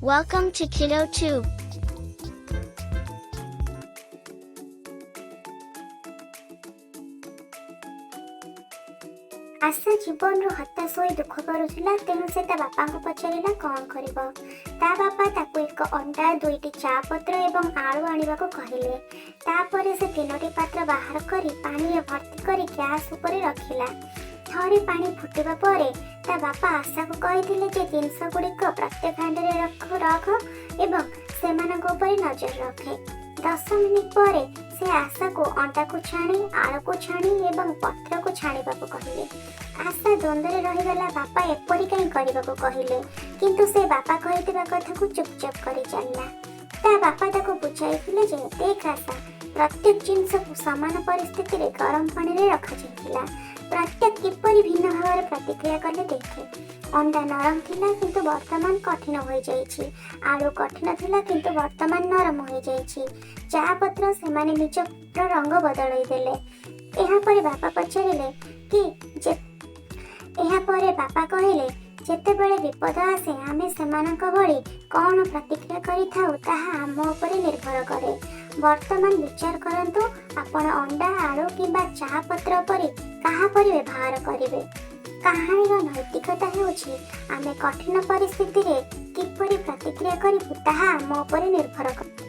Welcome to KiddoTube. आशा जीवन रो हताश होई दुख करुथिला तेणु से ता बापा को पचारिला कौन करिवो। ता बापा ताको एक अंडा दुईटी चा पत्र एवं आलू आनिबा को कहिले। तापरे से तीनोटी पात्र बाहर करी पानी रे भर्ती करी गैस ऊपर रखिला। थोड़ी पानी फुटिबा परे ता बापा आशा को कहिथिले जे जिंस गुड़िक प्रत्येक हांडी रे रख एवं सेमानक ऊपर नजर रखे। 10 मिनिट परे से आशा को अंडा को छाणी आलू को छाणी एवं पत्र को छाणीबा को कहिले। आशा द्वंद्व रहीगला बापा एपरी कहीं करबा को कहिले किंतु से बापा कहितबा कथा को चुपचाप करी चलला। ता बापा ताको बुझाइथिले जे देख आशा प्रत्येक जिंस को समान परिस्थिति रे गरम पानी रे रखा जाइथिला। प्रत्येक किपरि भिन्न भाव प्रतिक्रिया कले देखे। अंडा नरम थिला किंतु वर्तमान कठिन होई जाइछि। आलू कठिन थिला किंतु वर्तमान नरम होई जाइछि। चा पत्र सेमाने निजर रंग बदलाई देले। एहा परे बापा पचारिले कि जे एहा परे बापा कहिले जेतेबेले विपद आसे आमे सेमानक भଳି कौन प्रतिक्रिया करिथाउ ताहा आम उपरे निर्भर करे। वर्तमान विचार करंतु आपण अंडा आलू किंबा चा पत्र परि काहा परि व्यवहार करिवे। कहानीर नैतिकता हेउछि आमे कठिन परिस्थिति रे किपरि प्रतिक्रिया करिबु ताहा आम उपरे निर्भर करे।